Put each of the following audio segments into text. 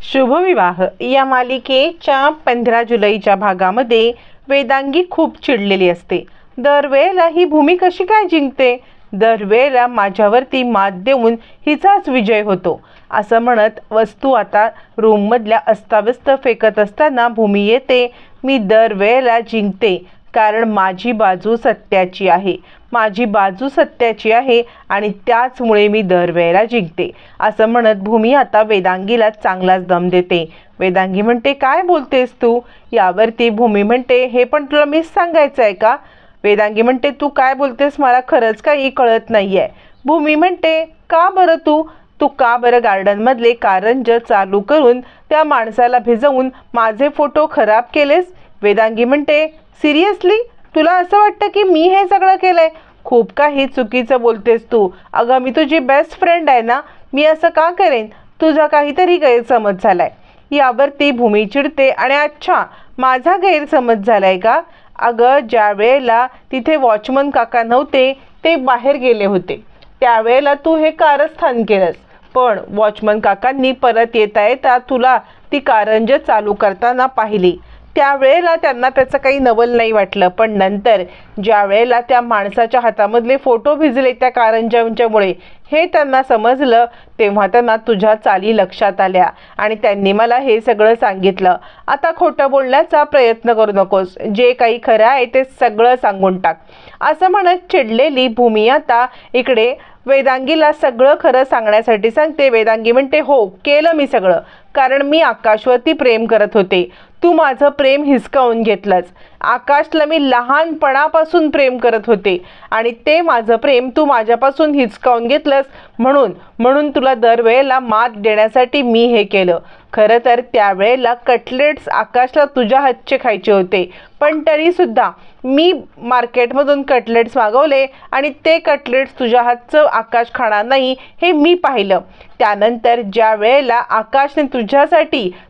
शुभविवाह या मालिकेच्या 15 जुलैच्या भागामध्ये वेदांगी खूप चिडलेली असते। दरवेळेला ही भूमी कशी काय जिंकते, दरवेळेला माझ्यावरती मात देऊन हिचाच विजय होतो असं म्हणत वस्तू आता रूममधल्या अस्ताव्यस्त फेकत असताना भूमी येते। मी दरवेळेला जिंकते कारण माझी बाजू सत्याची आहे, माझी बाजू सत्याची आहे आणि त्याचमुळे मी दरवेळेला जिंकते असं म्हणत भूमी आता वेदांगीला चांगलाच दम देते। वेदांगी म्हणते, काय बोलतेस तू? यावरती भूमी म्हणते, हे पण तुला मीच सांगायचं आहे का? वेदांगी म्हणते, तू काय बोलतेस मला खरंच काही कळत नाहीये। भूमी म्हणते, का बरं तू का बरं गार्डनमधले कारंज चालू करून त्या माणसाला भिजवून माझे फोटो खराब केलेस? वेदांगी म्हणते, सिरियसली तुला असं वाटतं की मी हे सगळं केलंय? खूप काही चुकीचं बोलतेस तू। अगं मी तुझी बेस्ट फ्रेंड आहे ना, मी असं का करेन? तुझा काहीतरी गैरसमज झालाय। यावरती भूमी चिडते आणि अच्छा माझा गैरसमज झालाय का? अगं ज्या वेळेला तिथे वॉचमन काका नव्हते, ते बाहेर गेले होते, त्यावेळेला तू हे कारस्थान केलंस, पण वॉचमन काकांनी परत येता येता तुला ती कारंज चालू करताना पाहिली। त्यावेळेला त्यांना त्याचं काही नवल नाही वाटलं, पण नंतर ज्या वेळेला त्या माणसाच्या हातामधले फोटो भिजले त्या कारंजांच्यामुळे हे त्यांना समजलं, तेव्हा त्यांना तुझ्या चाली लक्षात आल्या आणि त्यांनी मला हे सगळं सांगितलं। आता खोटं बोलण्याचा प्रयत्न करू नकोस, जे काही खरं आहे ते सगळं सांगून टाक असं म्हणत चिडलेली भूमी आता इकडे वेदांगीला सगळं खरं सांगण्यासाठी सांगते। वेदांगी म्हणते, हो केलं मी सगळं, कारण मी आकाशवरती प्रेम करत होते। तू माझं प्रेम हिसकावून घेतलंस। आकाशला मी लहानपणापासून प्रेम करत होते आणि ते माझं प्रेम तू माझ्यापासून हिसकावून घेतलंस, म्हणून तुला दरवेळेला मात देण्यासाठी मी हे केलं। खरं तर त्यावेळेला कटलेट्स आकाशला तुझ्या हातचे खायचे होते, पण तरीसुद्धा मी मार्केटमधून कटलेट्स मागवले आणि ते कटलेट्स तुझ्या हातचं आकाश खाणार नाही हे मी पाहिलं। त्यानंतर ज्या वेळेला आकाशने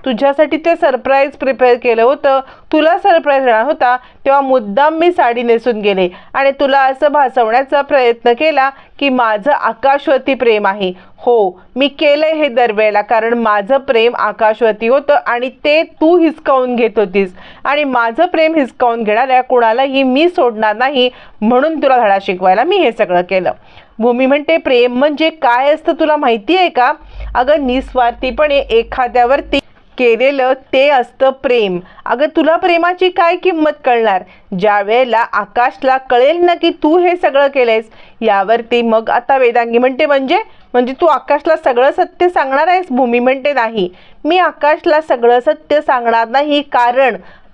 तुझ्यासाठी ते सरप्राईज प्रिपेअर केलं होतं, तुला सरप्राईज देणार होता, तेव्हा मुद्दाम मी साडी नेसून गेले आणि तुला असं भासवण्याचा प्रयत्न केला की माझं आकाशवरती प्रेम आहे। हो मी केलंय हे दरवेळेला, कारण माझं प्रेम आकाशवरती होतं आणि ते तू हिसकावून घेत होतीस आणि माझं प्रेम हिसकावून घेणाऱ्या कोणालाही मी सोडणार नाही, म्हणून तुला धडा शिकवायला मी हे सगळं केलं। भूमी म्हणते, प्रेम म्हणजे काय असतं तुला माहिती आहे का? अगं निस्वार्थीपणे एखाद्यावरती केलेलं ते असतं प्रेम। अगं तुला प्रेमाची काय किंमत कळणार ज्या वेळेला आकाशला कळेल ना की तू हे सगळं केलंयस। यावरती मग आता वेदांगी म्हणते, म्हणजे तू आकाशला सगळं सत्य सांगणार आहेस? भूमी म्हणते, नाही मी आकाशला सगळं सत्य सांगणार नाही,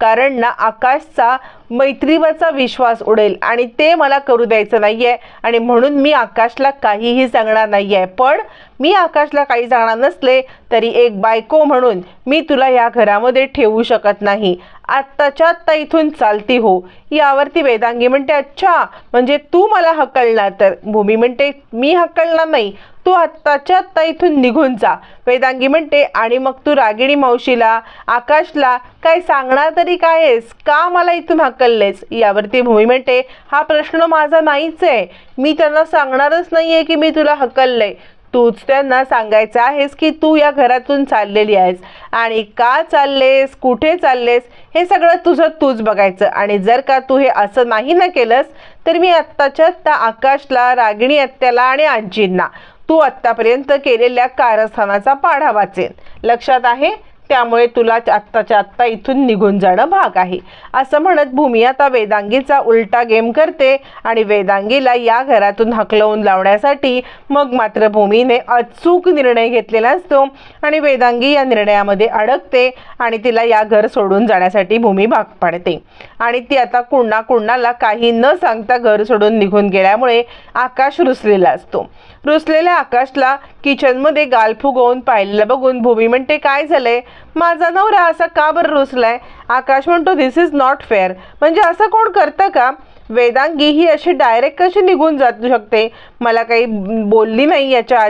कारण ना आकाशचा मैत्रीवरचा विश्वास उडेल आणि ते मला करू द्यायचं नाहीये आणि म्हणून मी आकाशला काहीही सांगणार नाहीये। पण मी आकाशला काही सांगणार नसले तरी एक बायको म्हणून मी तुला या घरामध्ये ठेवू शकत नाही। आत्ताच्या आत्ता इथून चालती हो। यावरती वेदांगी म्हणते, अच्छा म्हणजे तू मला हकलणार? तर भूमी म्हणते, मी हकलणार नाही, तू आत्ताच्या आत्ता इथून निघून जा। वेदांगी म्हणते, आणि मग तू रागिणी मावशीला आकाशला काय सांगणार तरी काय आहेस? का मला इथून हकललेस? यावरती भूमी म्हणते, हा प्रश्न माझा नाहीच आहे, मी त्यांना सांगणारच नाहीये की मी तुला हकललंय। तूच त्यांना सांगायचं आहेस की तू या घरातून चाललेली आहेस आणि का चाललेस, कुठे चाललेस हे सगळं तूच बघायचं। आणि जर का तू हे असं नाही ना केलंस तर मी आत्ताच्या आत्ता आकाशला, रागिणी आत्याला आणि आजींना तू आत्तापर्यंत केलेल्या कारस्थानाचा पाढा वाचेन, लक्षात आहे? त्यामुळे तुला आत्ताच्या आत्ता इथून निघून जाणं भाग आहे असं म्हणत भूमी आता वेदांगीचा उलटा गेम करते आणि वेदांगीला या घरातून हकलवून लावण्यासाठी मग मात्र भूमीने अचूक निर्णय घेतलेला असतो आणि वेदांगी या निर्णयामध्ये अडकते आणि तिला या घर सोडून जाण्यासाठी भूमी भाग पाडते आणि ती आता कुणाला काही न सांगता घर सोडून निघून गेल्यामुळे आकाश रुसलेला असतो। रुसलेल्या आकाशला किचनमध्ये गाल फुगवून पाहिलेलं बघून भूमी म्हणते, काय झालंय? माझा नवरा असा का बरं रुसलाय? आकाश म्हणतो, दिस इज नॉट फेअर, म्हणजे असं कोण करतं का? वेदांगी ही अशी डायरेक्ट कशी निघून जाऊ शकते? मला काही बोलली नाही, याच्या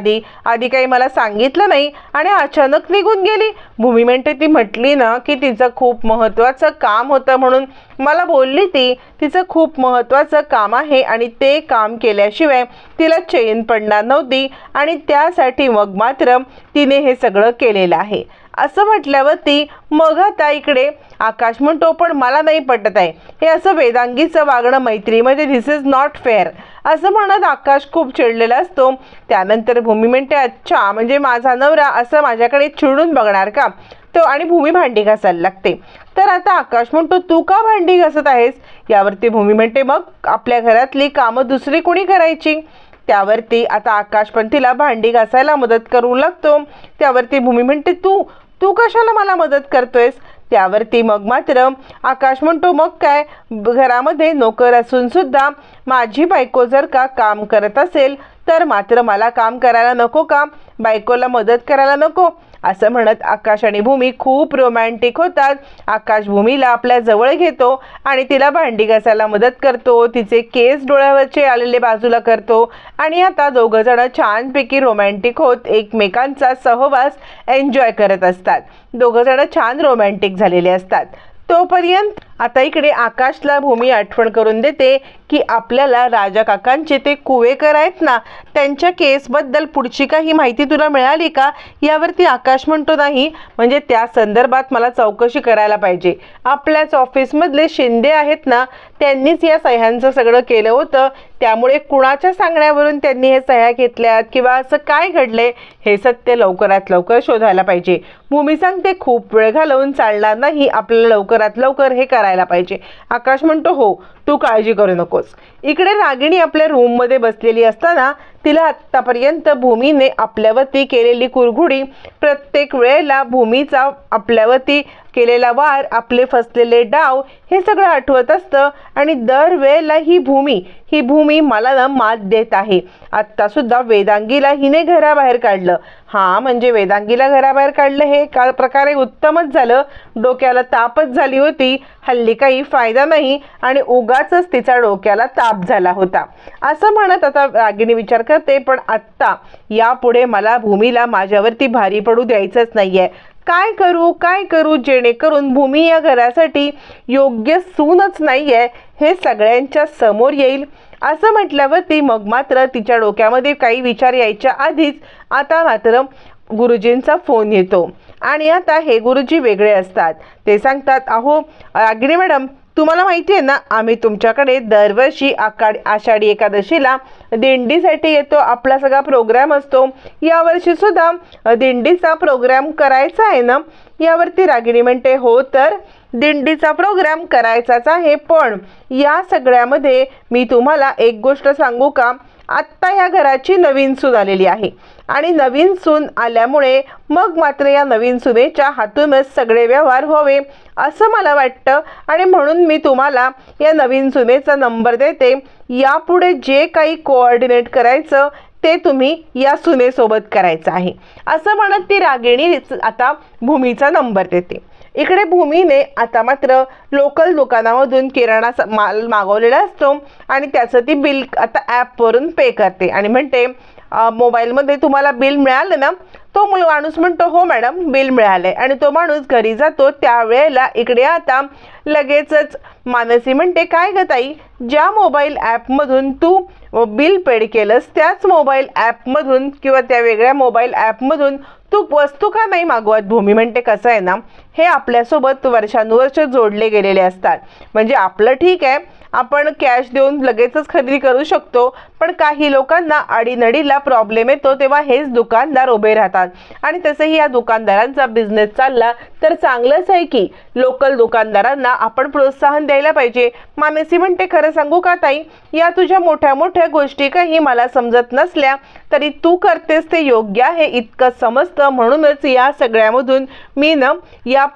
आधी काही मला सांगितलं नाही आणि अचानक निघून गेली। भूमी म्हणते, ती म्हटली ना की तिचं खूप महत्त्वाचं काम होतं म्हणून मला बोलली, तिचं खूप महत्त्वाचं काम आहे आणि ते काम केल्याशिवाय तिला चैन पडणार नव्हती आणि त्यासाठी मग मात्र तिने हे सगळं केलेलं आहे। असं म्हटल्यावरती मग आता इकडे आकाश म्हणतो, पण मला नाही पटत आहे हे असं वेदांगीचं वागणं मैत्रीमध्ये, धिस इज नॉट फेअर असं म्हणत आकाश खूप चिडलेला असतो. त्यानंतर भूमी म्हणते, अच्छा म्हणजे माझा नवरा असं माझ्याकडे चिडून बघणार का तो, आणि भूमी भांडी घासायला लागते. तर आता आकाश म्हणतो, तू का भांडी घासत आहेस. यावरती भूमी म्हणते, मग आपल्या घरातली कामं दुसरी कोणी करायची. त्यावरती आता आकाश पण तिला भांडी घासायला मदत करू लागतो. त्यावरती भूमी म्हणते, तू तू कशाला मला मदत करतोयस. त्यावरती मग मात्र आकाश म्हणतो, मग काय, घरामध्ये नोकर असून सुद्धा माझी बायको जर का काम करत असेल तर मात्र मला काम करायला नको का, बायकोला मदत करायला नको. असं म्हणत आकाश आणि भूमी खूप रोमॅन्टिक होतात. आकाश भूमीला आपल्या जवळ घेतो आणि तिला भांडी घासायला मदत करतो, तिचे केस डोळ्यावरचे आलेले बाजूला करतो आणि आता दोघं जण छानपैकी रोमॅन्टिक होत एकमेकांचा सहवास एन्जॉय करत असतात. दोघं जण छान रोमॅन्टिक झालेले असतात. तोपर्यंत आता इकडे आकाशला भूमी आठवण करून देते की आपल्याला राजा काकांचे ते कुवेकर आहेत ना, त्यांच्या केसबद्दल पुढची काही माहिती तुला मिळाली का. यावरती आकाश म्हणतो, नाही, म्हणजे त्या संदर्भात मला चौकशी करायला पाहिजे. आपल्याच ऑफिसमधले शिंदे आहेत ना, त्यांनीच या सह्यांचं सगळं केलं होतं, त्यामुळे कुणाच्या सांगण्यावरून त्यांनी हे सह्या घेतल्यात किंवा असं काय घडलंय हे सत्य लवकरात लवकर शोधायला पाहिजे. भूमी सांगते, खूप वेळ घालवून चालणार नाही, आपल्याला लवकरात लवकर हे करायला पाहिजे. आकाश म्हणतो, हो, तू काळजी करू नकोस. इकडे रागिणी आपल्या रूममध्ये बसलेली असताना तिला आत्तापर्यंत भूमीने आपल्यावरती केलेली कुरघुडी, प्रत्येक वेळेला भूमीचा आपल्यावरती केलेला वार, आपले फसलेले डाव हे सगळं आठवत असतं आणि दरवेळेला ही भूमी मला ना मात देत आहे. आत्तासुद्धा वेदांगीला हिने घराबाहेर काढलं. हां, म्हणजे वेदांगीला घराबाहेर काढलं हे का प्रकारे उत्तमच झालं. डोक्याला तापच झाली होती, हल्ली काही फायदा नाही आणि उगाचच तिचा डोक्याला ताप झाला होता असं म्हणत आता रागिणी विचार करते, पण आत्ता यापुढे मला भूमीला माझ्यावरती भारी पडू द्यायचंच नाहीये. काय करू जेणेकरून भूमी या घरासाठी योग्य सूनच नाहीये हे सगळ्यांच्या समोर येईल. असं म्हटल्यावरती मग मात्र तिच्या डोक्यामध्ये काही विचार यायच्या आधीच आता मात्र गुरुजींचा फोन येतो आणि आता हे गुरुजी वेगळे असतात. ते सांगतात, अहो रागिणी मॅडम, तुम्हाला माहिती आहे ना, आम्ही तुमच्याकडे दरवर्षी आषाढी एकादशीला दिंडीसाठी येतो, आपला सगळा प्रोग्राम असतो. यावर्षी सुद्धा दिंडीचा प्रोग्राम करायचा आहे ना. यावरती रागिणी म्हणते, हो, तर दिंडीचा प्रोग्राम करायचाच आहे, पण या सगळ्यामध्ये मी तुम्हाला एक गोष्ट सांगू का, आत्ता या घराची नवीन सून आलेली आहे आणि नवीन सून आल्यामुळे मग मात्र या नवीन सुनेच्या हातूनच सगळे व्यवहार व्हावे असं मला वाटतं आणि म्हणून मी तुम्हाला या नवीन सुनेचा नंबर देते. यापुढे जे काही कोऑर्डिनेट करायचं ते तुम्ही या सुनेसोबत करायचं आहे असं म्हणत ती रागिणी आता भूमीचा नंबर देते. इकडे भूमीने आता मात्र लोकल दुकानामधून किराणा माल मागवलेला असतो आणि त्याचं ती बिल आता ॲपवरून पे करते आणि म्हणते, मोबाईलमध्ये तुम्हाला बिल मिळालं ना. तो माणूस म्हणतो, हो मॅडम, बिल मिळालंय आणि तो माणूस घरी जातो. त्यावेळेला इकडे आता लगेचच मानसी म्हणते, काय ग ताई, ज्या मोबाईल ॲपमधून तू बिल पेड केलंस त्याच मोबाईल ॲपमधून किंवा त्या वेगळ्या मोबाईल ॲपमधून तू वस्तू का नाही मागवत. भूमी म्हणते, कसं आहे ना, हे आपल्यासोबत वर्षानुवर्ष जोडले गेलेले असतात. म्हणजे आपलं ठीक आहे, आपण कॅश देऊन लगेचच खरेदी करू शकतो, पण काही लोकांना अडीनडीला प्रॉब्लेम येतो तेव्हा हेच दुकानदार उभे राहतात आणि तसंही या दुकानदारांचा बिझनेस चालला तर चांगलंच आहे की लोकल दुकानदारांना आपण प्रोत्साहन द्यायला पाहिजे. मानसी म्हणते, खरं सांगू का ताई, या तुझ्या मोठ्या मोठ्या गोष्टी काही मला समजत नसल्या तरी तू करतेस ते योग्य आहे इतकं समजतं, म्हणूनच या सगळ्यामधून मी ना या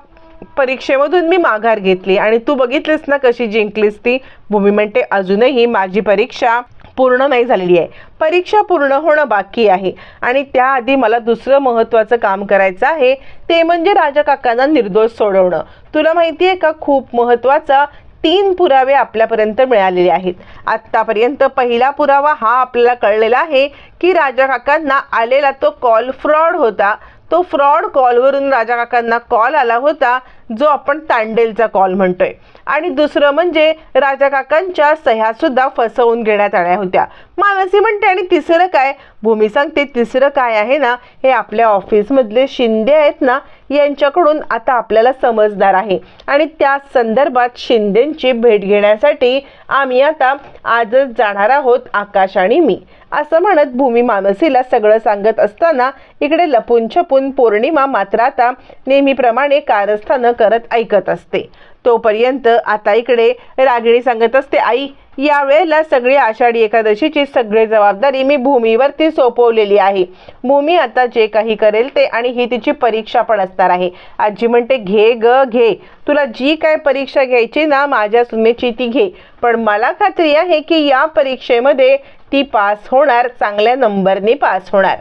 परीक्षेमधून मी माघार घेतली आणि तू बघितलीस ना कशी जिंकलीस ती. भूमी म्हणते, अजूनही माझी परीक्षा पूर्ण नाही झालेली आहे, परीक्षा पूर्ण होणं बाकी आहे आणि त्याआधी मला दुसरं महत्त्वाचं काम करायचं आहे, ते म्हणजे राजा काकांना निर्दोष सोडवणं. तुला माहिती आहे का, खूप महत्त्वाचा 3 पुरावे आपल्यापर्यंत मिळालेले आहेत. आत्तापर्यंत पहिला पुरावा हा आपल्याला कळलेला आहे की राजा काकांना आलेला तो कॉल फ्रॉड होता. तो फ्रॉड कॉलवरून राजा काकांना कॉल आला होता जो आपण तांडेलचा कॉल म्हणतोय, आणि दुसरं म्हणजे राजा काकांच्या सह्या सुद्धा फसवून घेण्यात आल्या होत्या. मानसी म्हणते आणि तिसरं काय? भूमी सांगते तिसरं काय आहे ना, हे आपल्या ऑफिसमधले शिंदे आहेत ना, यांच्याकडून आता आपल्याला समजणार आहे आणि त्या संदर्भात शिंदेंची भेट घेण्यासाठी आम्ही आता आजच जाणार आहोत, आकाश आणि मी, असं म्हणत भूमी मानसीला सगळं सांगत असताना इकडे लपून छपून पौर्णिमा मात्र आता नेहमीप्रमाणे कारस्थानं करत ऐकत असते. तोपर्यंत आता इकडे रागिणी सांगत असते, आई यावेळेला सगळी आषाढी एकादशीची सगळी जबाबदारी मी भूमीवरती सोपवलेली आहे. भूमी आता जे काही करेल ते, आणि ही तिची परीक्षा पण असणार आहे. आजी म्हणते घे ग घे, तुला जी काय परीक्षा घ्यायची ना माझ्या सुनेची ती घे, पण मला खात्री आहे की या परीक्षेमध्ये ती पास होणार, चांगल्या नंबरने पास होणार.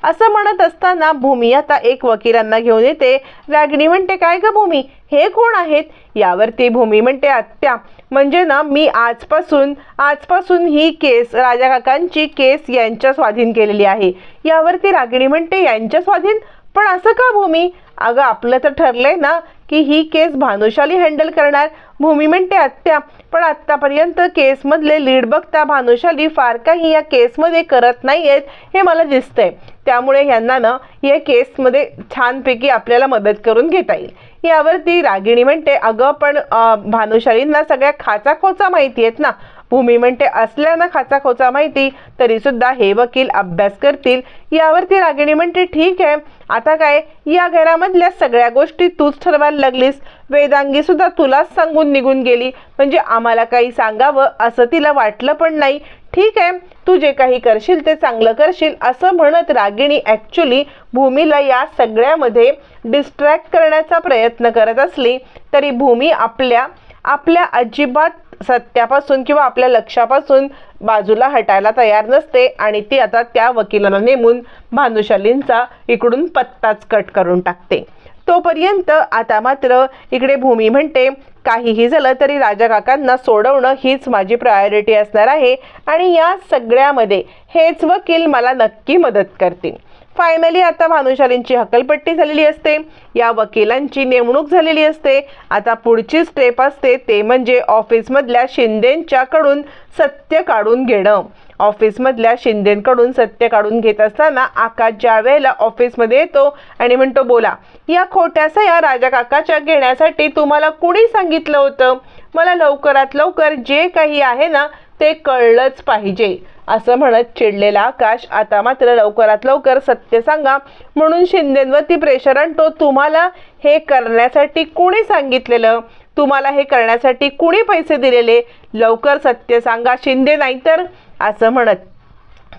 असं म्हणत असताना भूमी आता एक वकिलांना घेऊन येते. रागिणी म्हणते काय ग भूमी, हे कोण आहेत? यावरती भूमी म्हणते आत्या, म्हणजे ना मी आजपासून ही केस, राजा काकांची केस यांच्या स्वाधीन केलेली आहे. यावरती रागिणी म्हणते यांच्या स्वाधीन? पण असं का भूमी? अगं आपलं तर ठरलंय ना की ही केस भानुशाली हँडल करणार. भूमी म्हणते आत्या, पण आत्तापर्यंत केसमधले लीड बघता भानुशाली फार काही या केसमध्ये करत नाही आहेत हे मला दिसतंय, त्यामुळे ह्यांना ना या केसमध्ये छानपैकी आपल्याला मदत करून घेता येईल. यावरती रागिणी म्हणते अगं पण भानुशालींना सगळ्या खाचाखोचा माहिती आहेत ना. भूमी म्हणते असल्यानं खाचाखोचा माहिती तरी सुद्धा हे वकील अभ्यास करतील. यावरती रागिणी म्हणते ठीक आहे, आता काय या घरामधल्या सगळ्या गोष्टी तूच ठरवायला लागलीस. वेदांगी सुद्धा तुलाच सांगून निघून गेली, म्हणजे आम्हाला काही सांगावं असं तिला वाटलं पण नाही. ठीक आहे, तू जे काही करशील ते चांगलं करशील, असं म्हणत रागिणी ॲक्च्युली भूमीला या सगळ्यामध्ये डिस्ट्रॅक्ट करण्याचा प्रयत्न करत असली तरी भूमी आपल्या अजिबात सत्यापासून किंवा आपल्या लक्षापासून बाजूला हटायला तयार नसते, आणि ती आता त्या वकिलाला नेमून भानुशालींचा इकडून पत्ताच कट करून टाकते. तोपर्यंत आता मात्र इकडे भूमी म्हणते काहीही झालं तरी राजा काकांना सोडवणं हीच माझी प्रायोरिटी असणार आहे, आणि या सगळ्यामध्ये हेच वकील मला नक्की मदत करतील. फायनली आता भानुशालींची हकलपट्टी झालेली असते, या वकिलांची नेमणूक झालेली असते. आता पुढची स्टेप असते ते म्हणजे ऑफिसमधल्या शिंदेंच्याकडून सत्य काढून घेणं. ऑफिसमधल्या शिंदेंकडून सत्य काढून घेत असताना आकाश ज्या वेळेला ऑफिसमध्ये येतो आणि म्हणतो बोला, या खोट्या सह्या राजा काकाच्या घेण्यासाठी तुम्हाला कुणी सांगितलं होतं? मला लवकरात लवकर जे काही आहे ना ते कळलंच पाहिजे, असं म्हणत चिडलेला आकाश आता मात्र लवकरात लवकर सत्य सांगा म्हणून शिंदेंवरती प्रेशर आणतो. तुम्हाला हे करण्यासाठी कुणी सांगितलेलं? तुम्हाला हे करण्यासाठी कुणी पैसे दिलेले? लवकर सत्य सांगा शिंदे, नाहीतर, असं म्हणत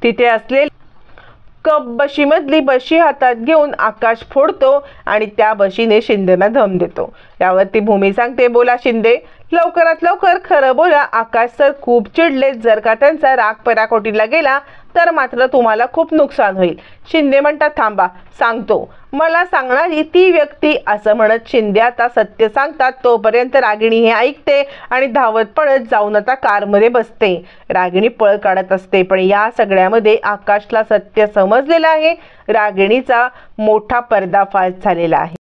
तिथे असलेली कप बशीमधली बशी हातात घेऊन आकाश फोडतो आणि त्या बशीने शिंदेना धम देतो. यावरती भूमी सांगते बोला शिंदे, लवकरात लवकर खरं बोला. आकाश सर खूप चिडले, जर का त्यांचा राग पराकोटीला गेला तर मात्र तुम्हाला खूप नुकसान होईल. शिंदे म्हणतात थांबा, सांगतो, मला सांगणारी ती व्यक्ती, असं म्हणत शिंदे आता सत्य सांगतात. तोपर्यंत रागिणी हे ऐकते आणि धावत पळत जाऊन आता कारमध्ये बसते. रागिणी पळ काढत असते, पण या सगळ्यामध्ये आकाशला सत्य समजलेलं आहे. रागिणीचा मोठा पर्दाफाश झालेला आहे.